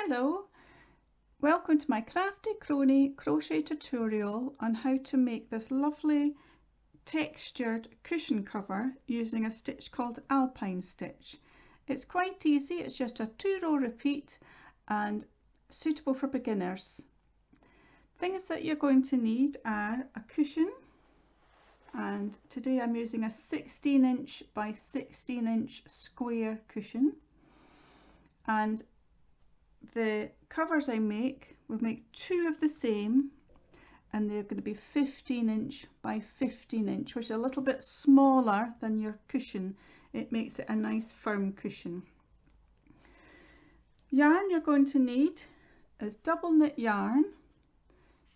Hello, welcome to my crafty crochet tutorial on how to make this lovely textured cushion cover using a stitch called Alpine Stitch. It's quite easy, it's just a 2-row repeat and suitable for beginners. Things that you're going to need are a cushion, and today I'm using a 16" by 16" square cushion, and the covers I make will make 2 of the same, and they're going to be 15" by 15", which is a little bit smaller than your cushion. It makes it a nice firm cushion. Yarn you're going to need is double knit yarn.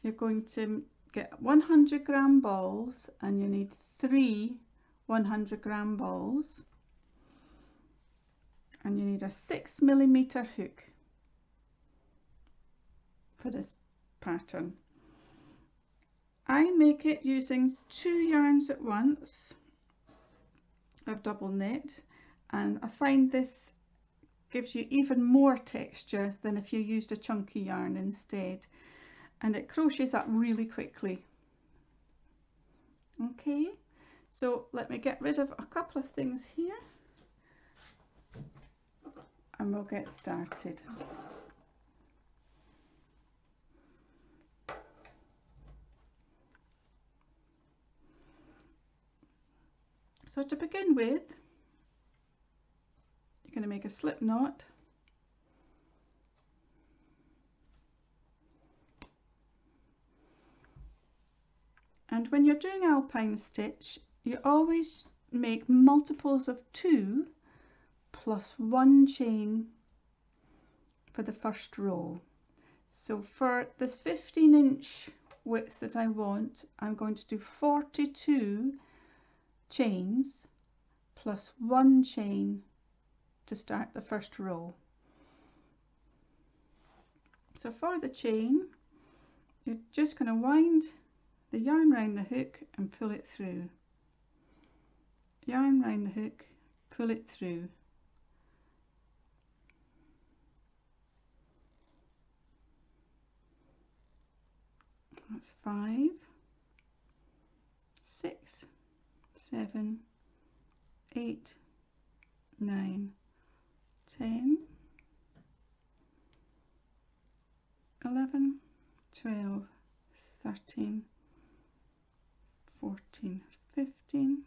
You're going to get 100-gram balls, and you need 3 100-gram balls, and you need a 6mm hook for this pattern. I make it using 2 yarns at once of double knit, and I find this gives you even more texture than if you used a chunky yarn instead, and it crochets up really quickly. Okay, so let me get rid of a couple of things here and we'll get started. So to begin with, you're going to make a slip knot, and when you're doing Alpine Stitch, you always make multiples of 2 plus 1 chain for the first row. So for this 15" width that I want, I'm going to do 42 chains plus 1 chain to start the first row. So for the chain, you're just going to wind the yarn round the hook and pull it through. Yarn round the hook, pull it through. That's 5, 6, 7, 8, 9, 10, 11, 12, 13, 14, 15.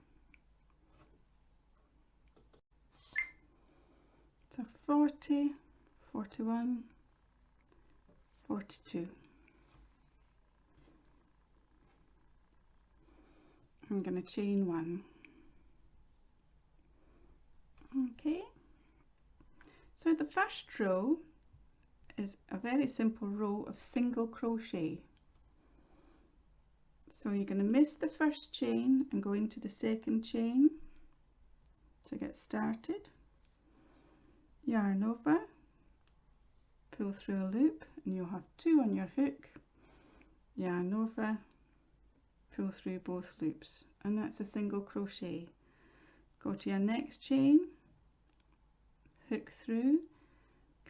So 40, 41, 42. I'm going to chain 1. Okay, so the first row is a very simple row of single crochet. So you're going to miss the first chain and go into the second chain to get started. Yarn over, pull through a loop, and you'll have 2 on your hook. Yarn over, pull through both loops, and that's a single crochet. Go to your next chain, hook through,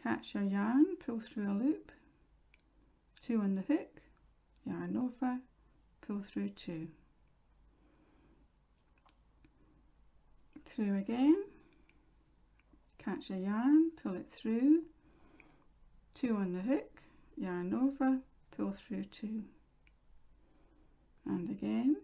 catch your yarn, pull through a loop, 2 on the hook, yarn over, pull through 2, through again, catch a yarn, pull it through, 2 on the hook, yarn over, pull through 2, and again,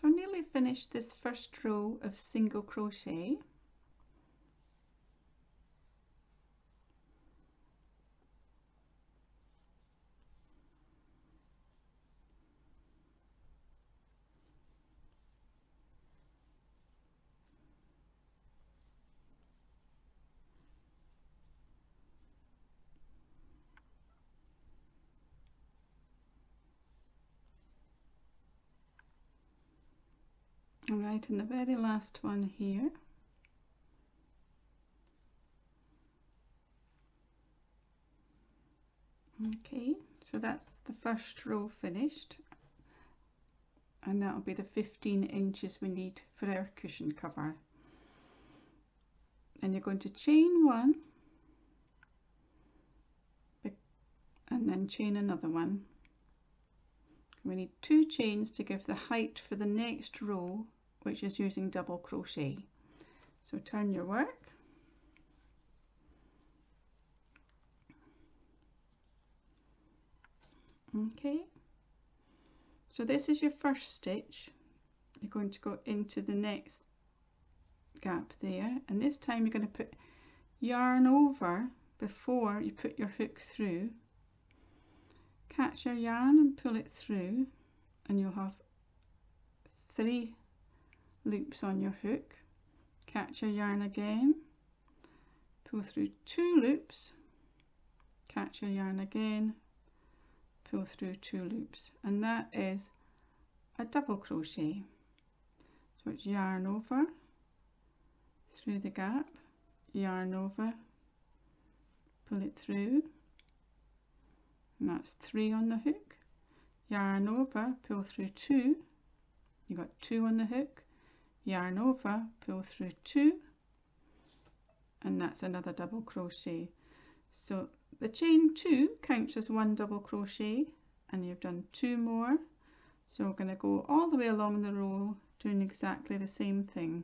so I nearly finished this first row of single crochet. Right, in the very last one here. Okay, so that's the first row finished, and that'll be the 15 inches we need for our cushion cover. And you're going to chain one and then chain another one. We need 2 chains to give the height for the next row, which is using double crochet. So turn your work. Okay, so this is your first stitch. You're going to go into the next gap there, and this time you're going to put yarn over before you put your hook through. Catch your yarn and pull it through, and you'll have 3 loops on your hook. Catch your yarn again, pull through 2 loops, catch your yarn again, pull through 2 loops, and that is a double crochet. So it's yarn over, through the gap, yarn over, pull it through, and that's 3 on the hook, yarn over, pull through 2, you got 2 on the hook, yarn over, pull through 2, and that's another double crochet. So the chain 2 counts as 1 double crochet, and you've done 2 more. So we're going to go all the way along the row doing exactly the same thing.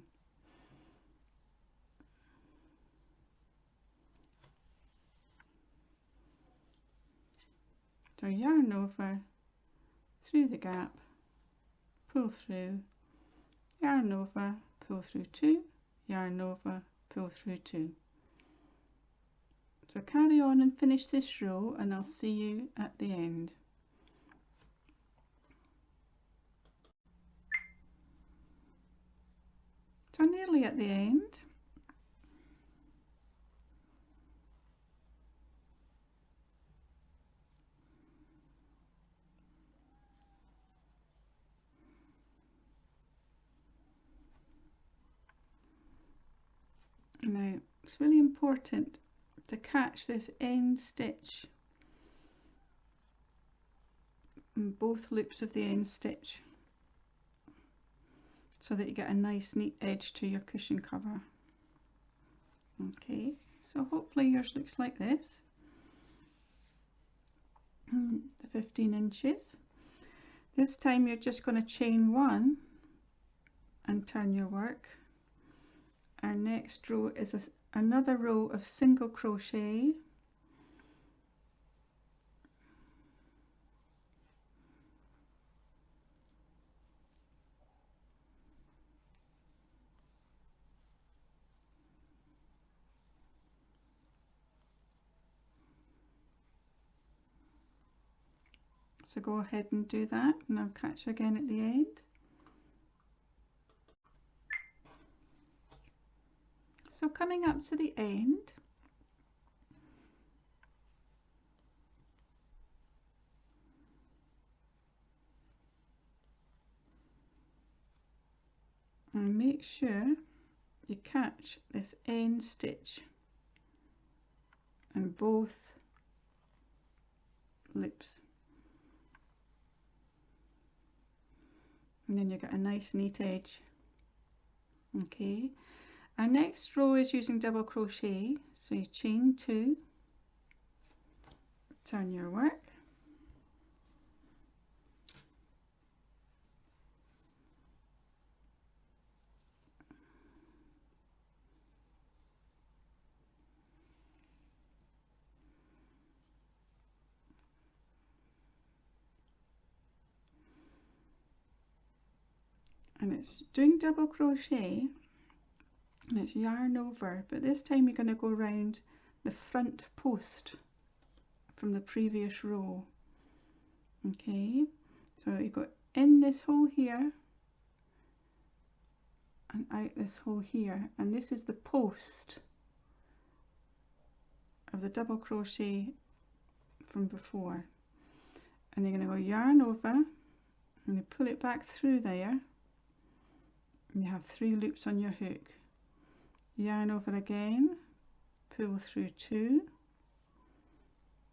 So yarn over, through the gap, pull through, yarn over, pull through 2, yarn over, pull through 2. So carry on and finish this row, and I'll see you at the end. So nearly at the end. Now it's really important to catch this end stitch in both loops of the end stitch, so that you get a nice neat edge to your cushion cover. Okay, so hopefully yours looks like this, the 15 inches. This time you're just going to chain 1 and turn your work. Our next row is another row of single crochet, so go ahead and do that, and I'll catch you again at the end. So coming up to the end, and make sure you catch this end stitch in both loops, and then you get a nice neat edge. Okay, our next row is using double crochet, so you chain 2, turn your work, and it's doing double crochet, and it's yarn over, but this time you're going to go around the front post from the previous row. Okay, so you go in this hole here and out this hole here, and this is the post of the double crochet from before, and you're going to go yarn over and you pull it back through there, and you have 3 loops on your hook. Yarn over again, pull through 2.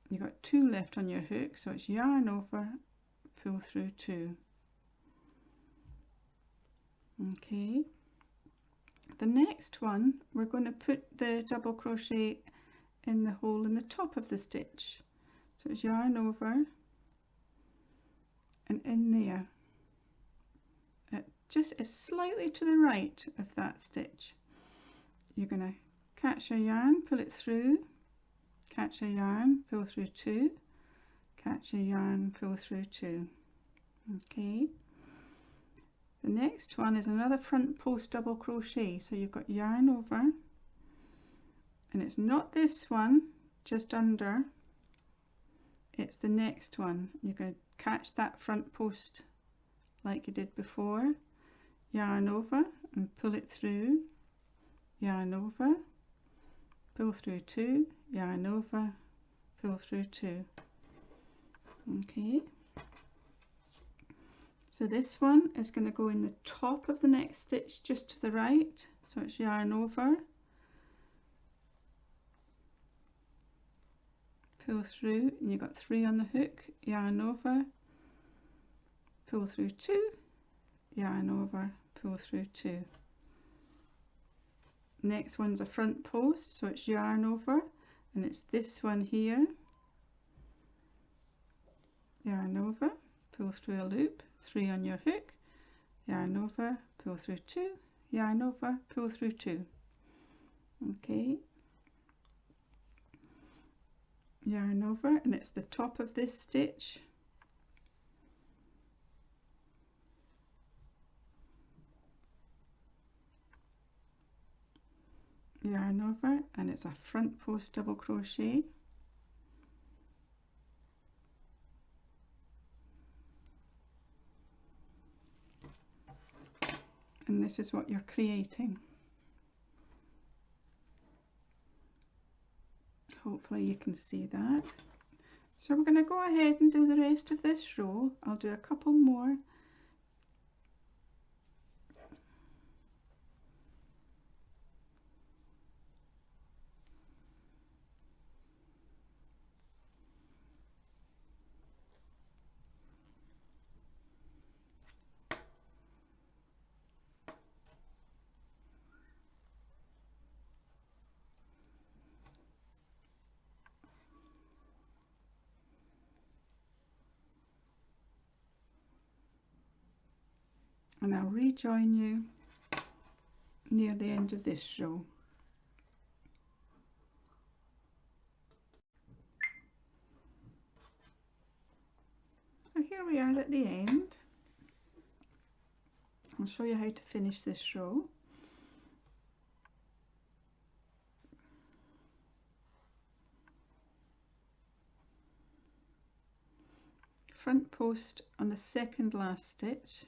You've got 2 left on your hook, so it's yarn over, pull through 2. Okay, the next one we're going to put the double crochet in the hole in the top of the stitch, so it's yarn over and in there, just slightly to the right of that stitch. You're going to catch a yarn, pull it through, catch a yarn, pull through 2, catch a yarn, pull through 2. Okay, the next one is another front post double crochet, so you've got yarn over, and it's not this one just under, it's the next one. You're going to catch that front post like you did before, yarn over and pull it through, yarn over, pull through 2, yarn over, pull through 2. Okay, so this one is going to go in the top of the next stitch just to the right, so it's yarn over, pull through, and you've got 3 on the hook, yarn over, pull through 2, yarn over, pull through 2. Next one's a front post, so it's yarn over, and it's this one here, yarn over, pull through a loop, 3 on your hook, yarn over, pull through 2, yarn over, pull through 2. Okay, yarn over, and it's the top of this stitch, yarn over, and it's a front post double crochet, and this is what you're creating. Hopefully you can see that. So we're going to go ahead and do the rest of this row. I'll do a couple more. And I'll rejoin you near the end of this row. So here we are at the end. I'll show you how to finish this row. Front post on the second last stitch,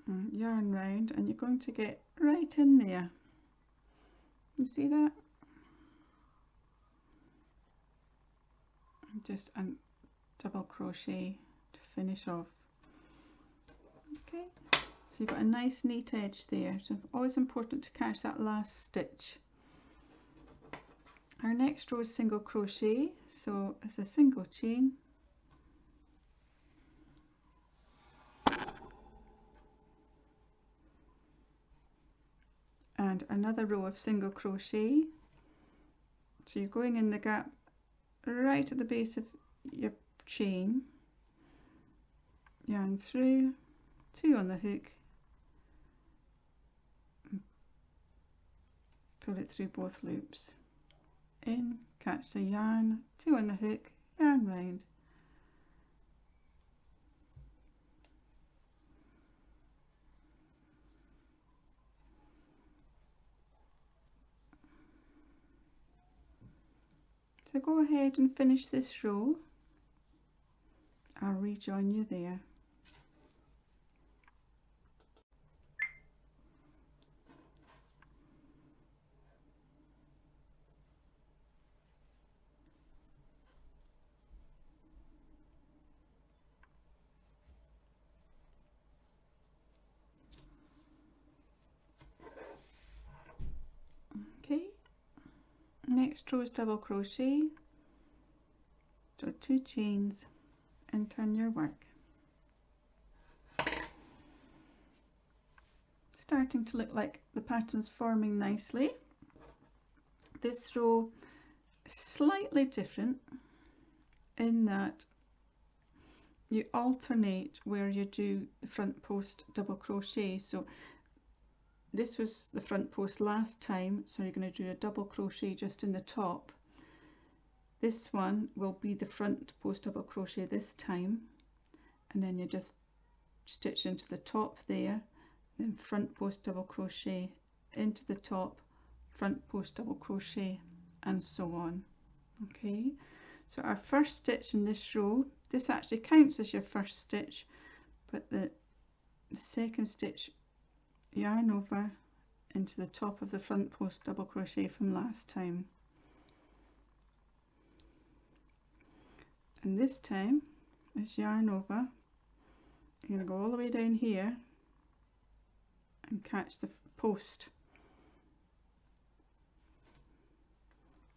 and yarn round, and you're going to get right in there. You see that? And just a double crochet to finish off. Okay, so you've got a nice neat edge there, so always important to catch that last stitch. Our next row is single crochet, so it's a single chain, and another row of single crochet. So you're going in the gap right at the base of your chain, yarn through, 2 on the hook, pull it through both loops, in, catch the yarn, 2 on the hook, yarn round, so go ahead and finish this row. I'll rejoin you there. Next row is double crochet, so 2 chains and turn your work. Starting to look like the pattern's forming nicely. This row is slightly different in that you alternate where you do the front post double crochet. So this was the front post last time, so you're going to do a double crochet just in the top. This one will be the front post double crochet this time, and then you just stitch into the top there, then front post double crochet into the top, front post double crochet, and so on. Okay, so our first stitch in this row, this actually counts as your first stitch, but the second stitch, yarn over into the top of the front post double crochet from last time. And this time is yarn over, you're going to go all the way down here and catch the post.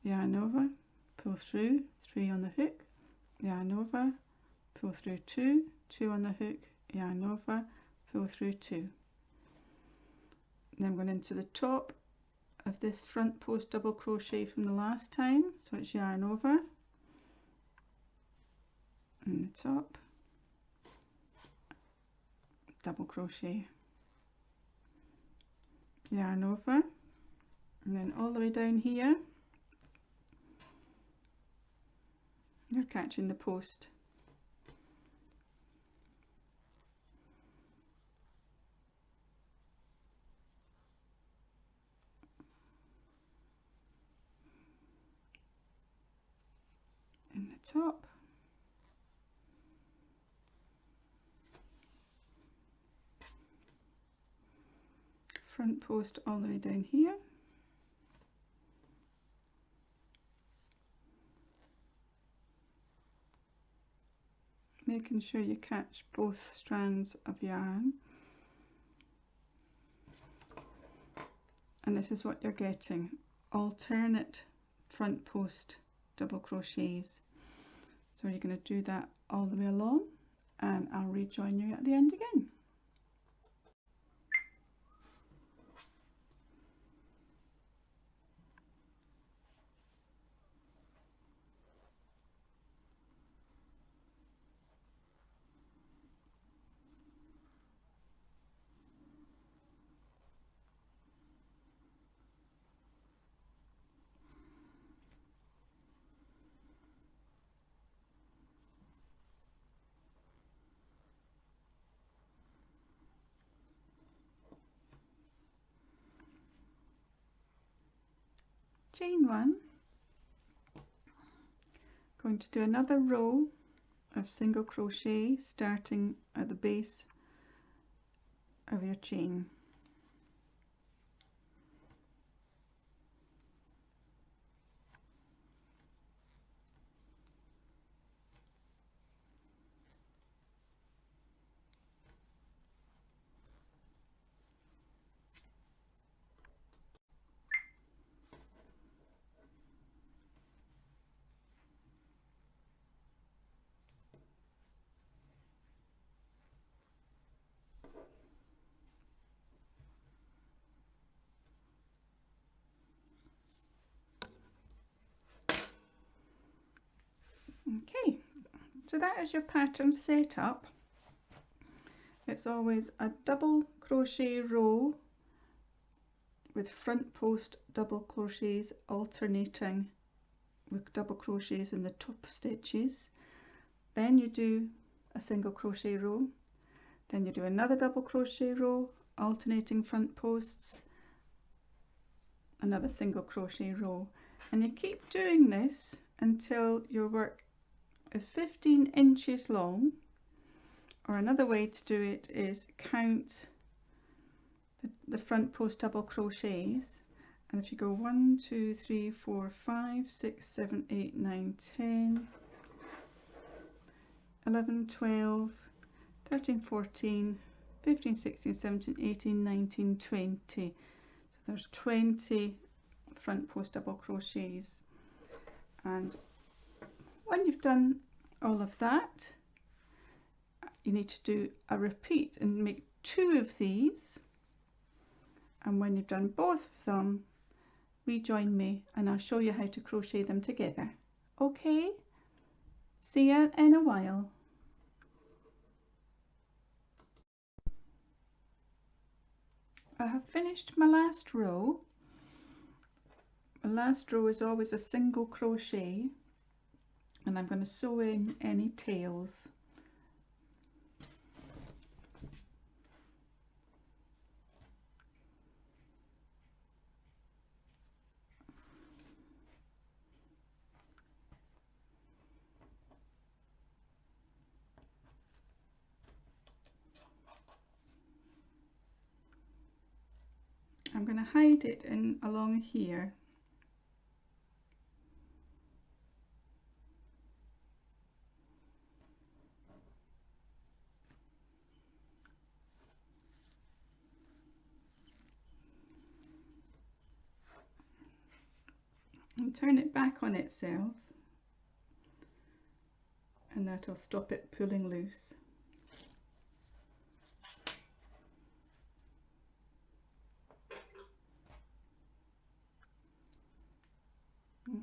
Yarn over, pull through, 3 on the hook, yarn over, pull through 2, 2 on the hook, yarn over, pull through 2. Then I'm going into the top of this front post double crochet from the last time, so it's yarn over, in the top, double crochet, yarn over, and then all the way down here you're catching the post. In the top, front post all the way down here, making sure you catch both strands of yarn, and this is what you're getting, alternate front post double crochets. So you're going to do that all the way along, and I'll rejoin you at the end again. Chain 1, going to do another row of single crochet starting at the base of your chain. Okay, so that is your pattern set up. It's always a double crochet row with front post double crochets alternating with double crochets in the top stitches. Then you do a single crochet row, then you do another double crochet row alternating front posts, another single crochet row, and you keep doing this until your work is 15 inches long, or another way to do it is count the front post double crochets, and if you go 1, 2, 3, 4, 5, 6, 7, 8, 9, 10, 11, 12, 13, 14, 15, 16, 17, 18, 19, 20. So there's 20 front post double crochets. And when you've done all of that, you need to do a repeat and make 2 of these, and when you've done both of them, rejoin me and I'll show you how to crochet them together. Okay, see you in a while. I have finished my last row. The last row is always a single crochet, and I'm going to sew in any tails. I'm going to hide it in along here. And turn it back on itself, and that'll stop it pulling loose.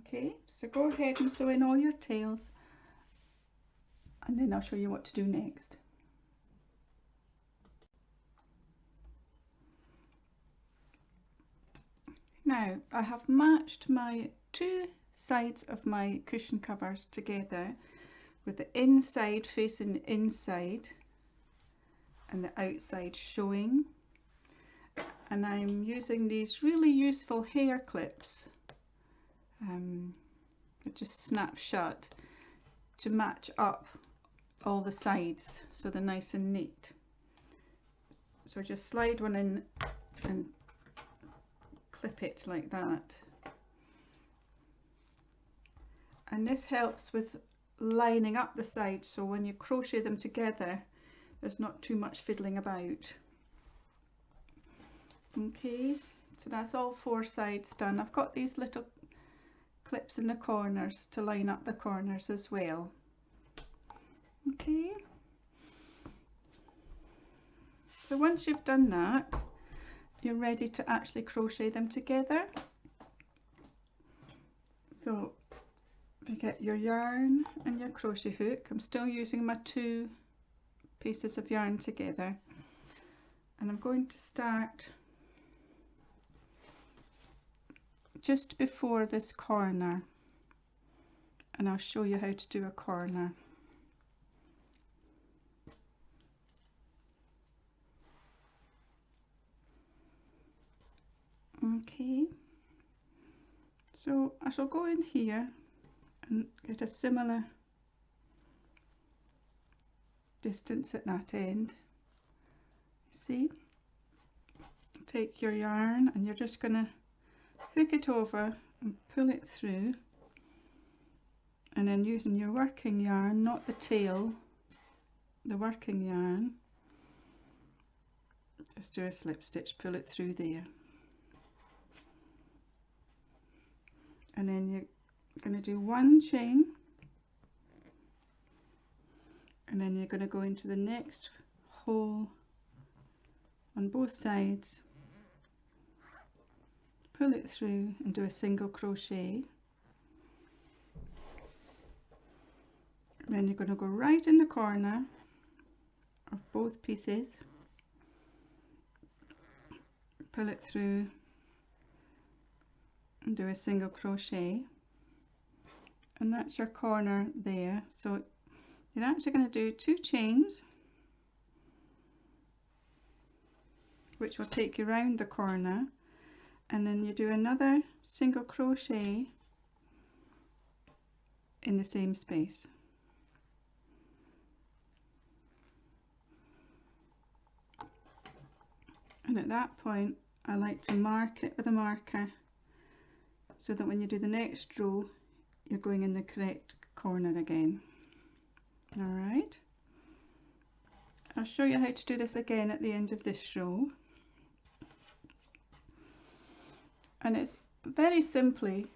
Okay, so go ahead and sew in all your tails, and then I'll show you what to do next. Now I have matched my 2 sides of my cushion covers together, with the inside facing the inside and the outside showing, and I'm using these really useful hair clips that just snap shut to match up all the sides so they're nice and neat. So just slide one in and clip it like that, and this helps with lining up the sides, so when you crochet them together there's not too much fiddling about. Okay, so that's all 4 sides done. I've got these little clips in the corners to line up the corners as well. Okay, so once you've done that, you're ready to actually crochet them together. So you get your yarn and your crochet hook. I'm still using my 2 pieces of yarn together, and I'm going to start just before this corner, and I'll show you how to do a corner. Okay, so I shall go in here and get a similar distance at that end. See, take your yarn and you're just going to hook it over and pull it through, and then using your working yarn, not the tail, the working yarn, just do a slip stitch, pull it through there, and then you're going to do 1 chain, and then you're going to go into the next hole on both sides, pull it through and do a single crochet, and then you're going to go right in the corner of both pieces, pull it through and do a single crochet, and that's your corner there. So you're actually going to do 2 chains, which will take you round the corner, and then you do another single crochet in the same space. And at that point I like to mark it with a marker, so that when you do the next row you're going in the correct corner again. Alright, I'll show you how to do this again at the end of this row. And it's very simply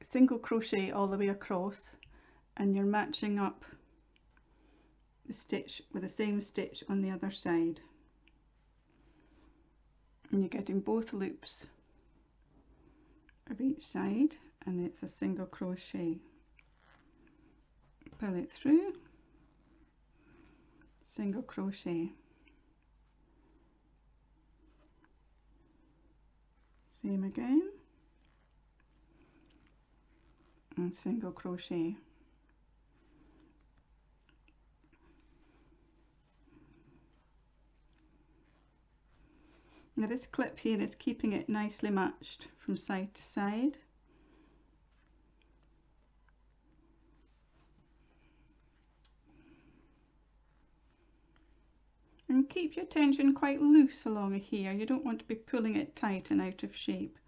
single crochet all the way across, and you're matching up the stitch with the same stitch on the other side, and you're getting both loops of each side, and it's a single crochet. Pull it through, single crochet, same again, and single crochet. Now this clip here is keeping it nicely matched from side to side. And keep your tension quite loose along here. You don't want to be pulling it tight and out of shape.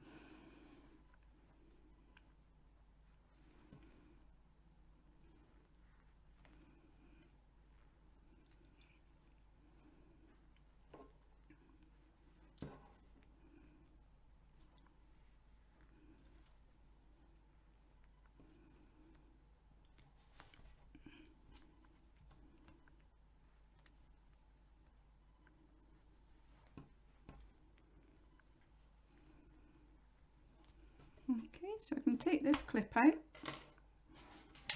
Okay, so I can take this clip out,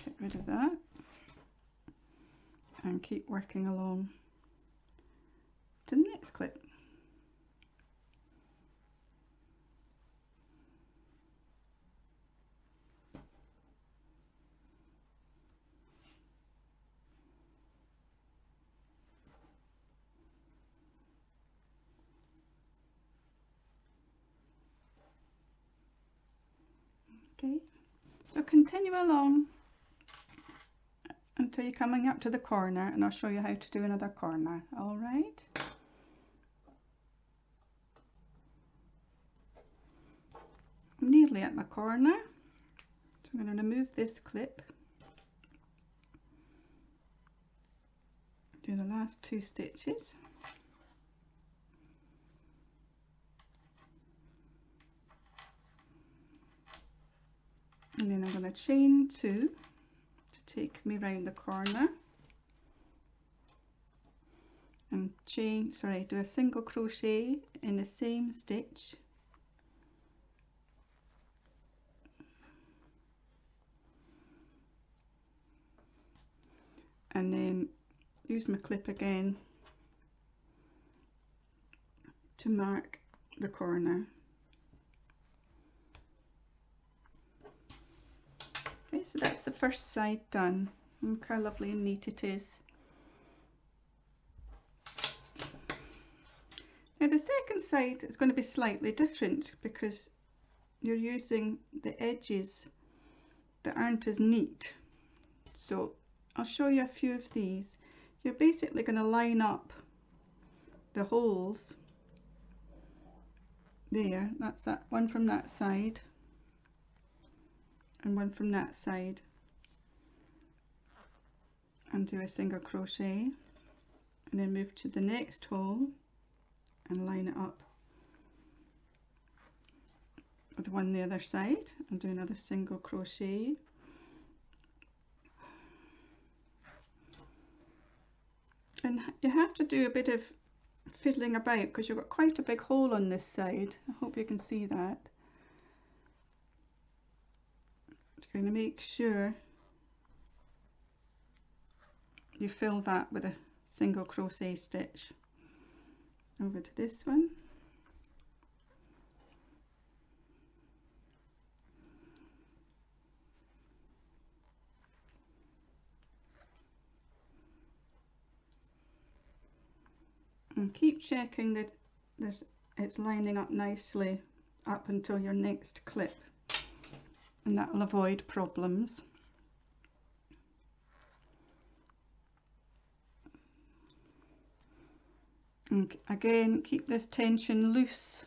get rid of that, and keep working along to the next clip. Okay, so continue along until you're coming up to the corner, and I'll show you how to do another corner. All right. I'm nearly at my corner, so I'm going to remove this clip, do the last 2 stitches, and then I'm going to chain 2 to take me round the corner, and do a single crochet in the same stitch, and then use my clip again to mark the corner. Okay, so that's the first side done. Look how lovely and neat it is. Now the second side is going to be slightly different because you're using the edges that aren't as neat. So I'll show you a few of these. You're basically going to line up the holes there. That's that one from that side and one from that side, and do a single crochet, and then move to the next hole and line it up with one the other side, and do another single crochet, and you have to do a bit of fiddling about because you've got quite a big hole on this side. I hope you can see that. You're going to make sure you fill that with a single crochet stitch. Over to this one, and keep checking that it's lining up nicely up until your next clip, and that will avoid problems. And again, keep this tension loose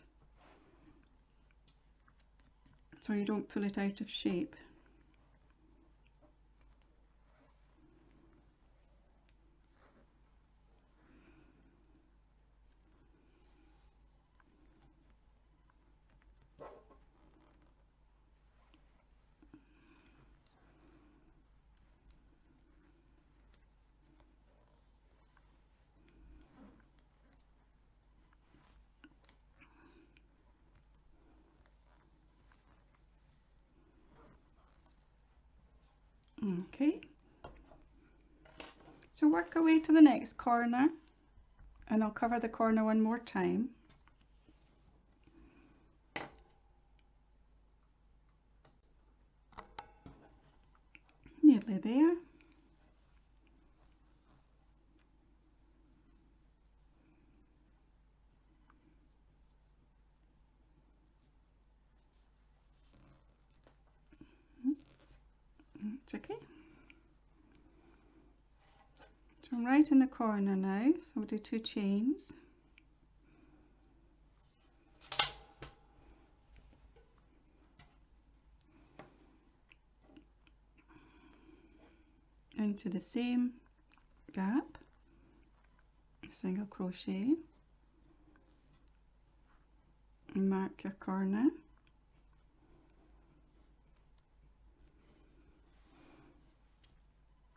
so you don't pull it out of shape. Okay, so work our way to the next corner, and I'll cover the corner one more time. Nearly there. That's okay. So I'm right in the corner now, so I'll do 2 chains. Into the same gap, single crochet, and mark your corner.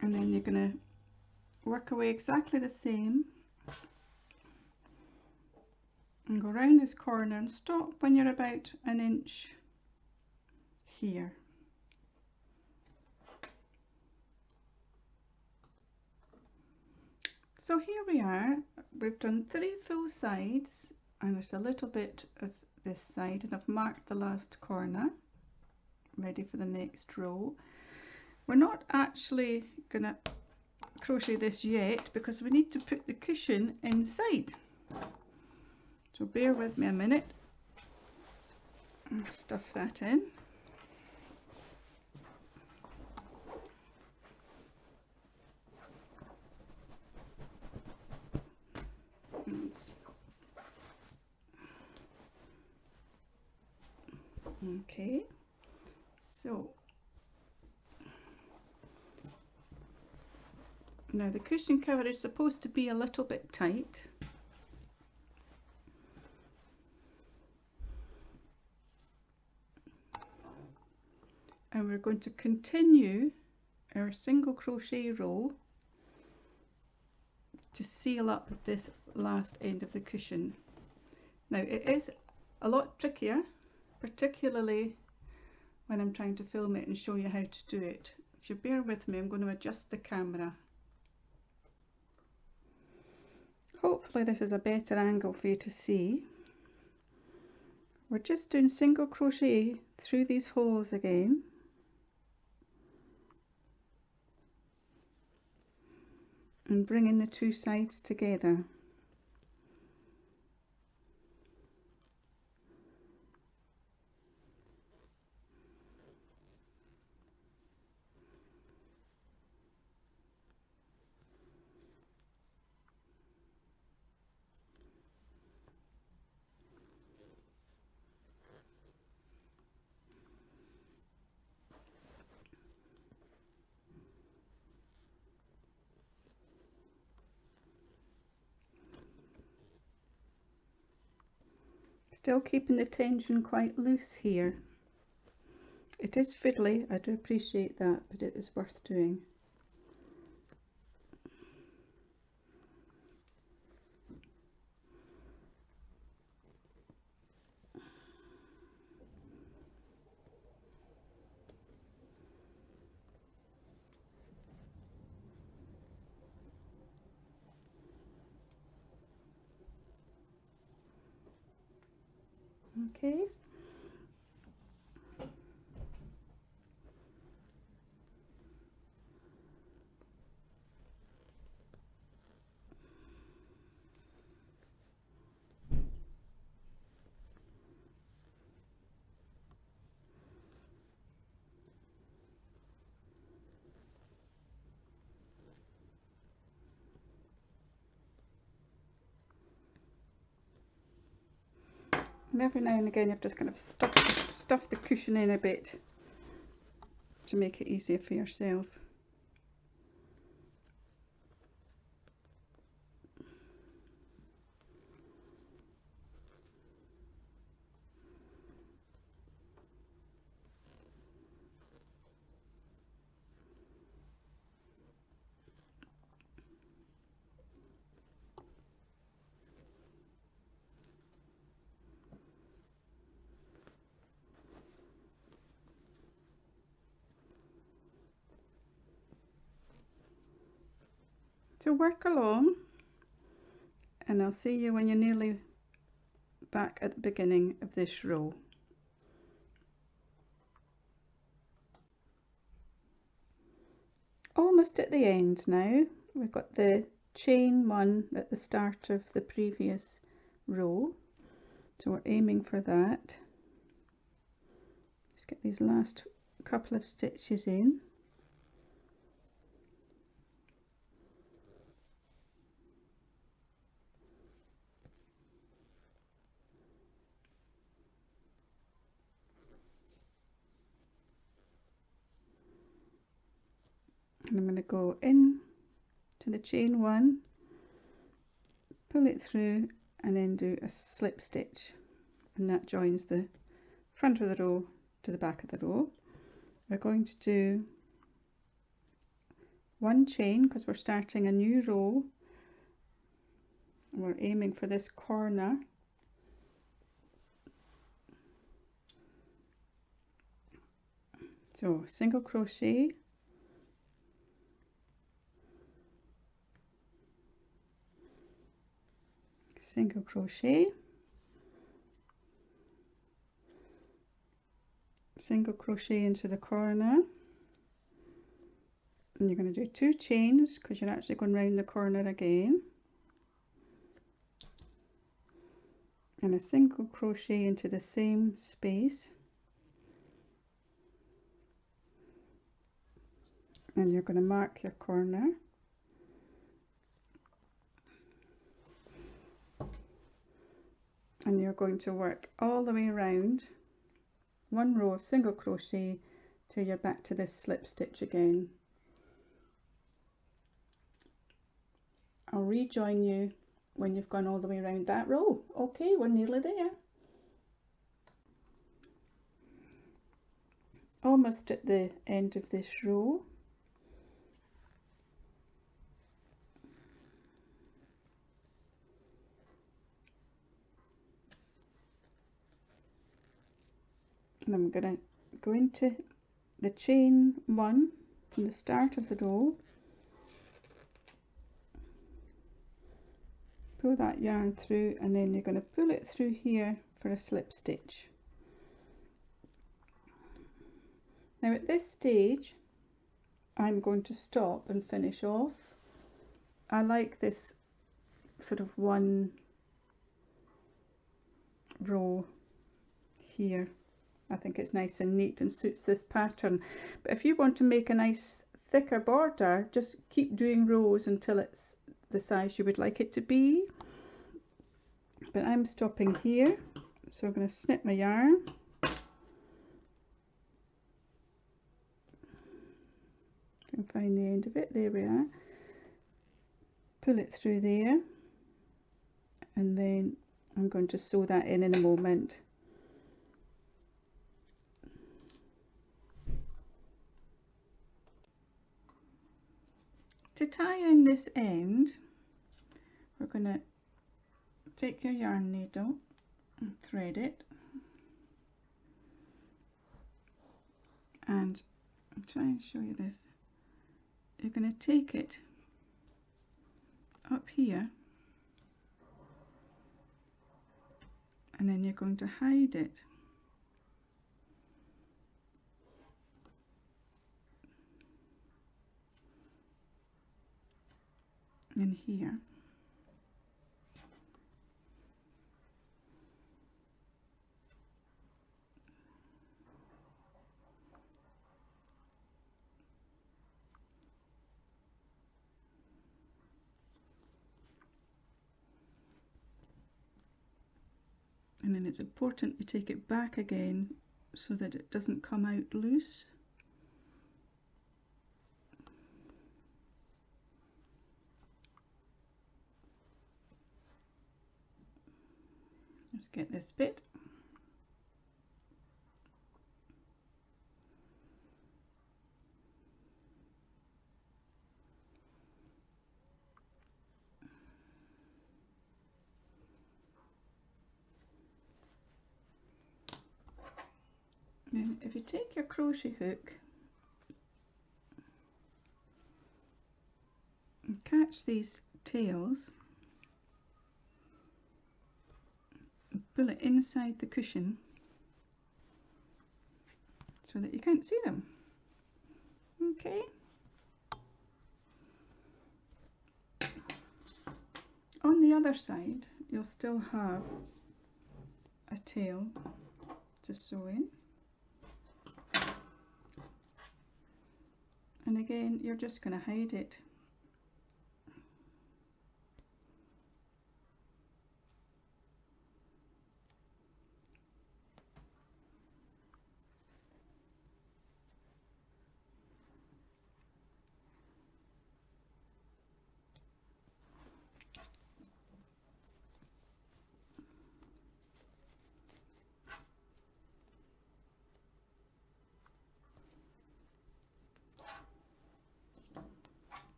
And then you're going to work away exactly the same and go around this corner and stop when you're about an inch here. So here we are, we've done 3 full sides and there's a little bit of this side, and I've marked the last corner, ready for the next row. We're not actually going to crochet this yet because we need to put the cushion inside. So bear with me a minute and stuff that in. Okay, so now the cushion cover is supposed to be a little bit tight. And we're going to continue our single crochet row to seal up this last end of the cushion. Now it is a lot trickier, particularly when I'm trying to film it and show you how to do it. If you bear with me, I'm going to adjust the camera. Hopefully this is a better angle for you to see. We're just doing single crochet through these holes again. And bringing the 2 sides together. Still keeping the tension quite loose here. It is fiddly, I do appreciate that, but it is worth doing. Okay. And every now and again you've just kind of stuff the cushion in a bit to make it easier for yourself. So work along, and I'll see you when you're nearly back at the beginning of this row. Almost at the end now. We've got the chain 1 at the start of the previous row, so we're aiming for that. Just get these last couple of stitches in. And I'm going to go in to the chain 1, pull it through, and then do a slip stitch, and that joins the front of the row to the back of the row. We're going to do 1 chain because we're starting a new row, and we're aiming for this corner. So single crochet, single crochet, single crochet into the corner, and you're going to do 2 chains because you're actually going round the corner again, and a single crochet into the same space, and you're going to mark your corner. And you're going to work all the way around 1 row of single crochet till you're back to this slip stitch again. I'll rejoin you when you've gone all the way around that row. Okay, we're nearly there. Almost at the end of this row. And I'm going to go into the chain 1 from the start of the row, pull that yarn through, and then you're going to pull it through here for a slip stitch. Now at this stage I'm going to stop and finish off. I like this sort of 1 row here. I think it's nice and neat and suits this pattern, but if you want to make a nice thicker border, just keep doing rows until it's the size you would like it to be. But I'm stopping here, so I'm going to snip my yarn, and find the end of it. There we are. Pull it through there, and then I'm going to sew that in a moment. To tie in this end, we're going to take your yarn needle and thread it, and I'll try and show you this. You're going to take it up here, and then you're going to hide it in here. And then it's important you take it back again so that it doesn't come out loose. Let's get this bit. Then if you take your crochet hook and catch attach these tails, pull it inside the cushion so that you can't see them. Okay. On the other side, you'll still have a tail to sew in. And again, you're just going to hide it.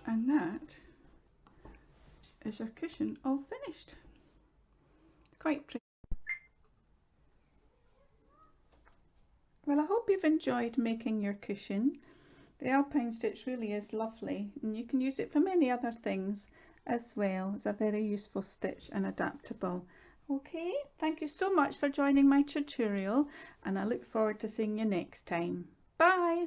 And that is your cushion all finished. It's quite pretty. Well, I hope you've enjoyed making your cushion. The Alpine Stitch really is lovely, and you can use it for many other things as well. It's a very useful stitch and adaptable. Okay, thank you so much for joining my tutorial, and I look forward to seeing you next time. Bye!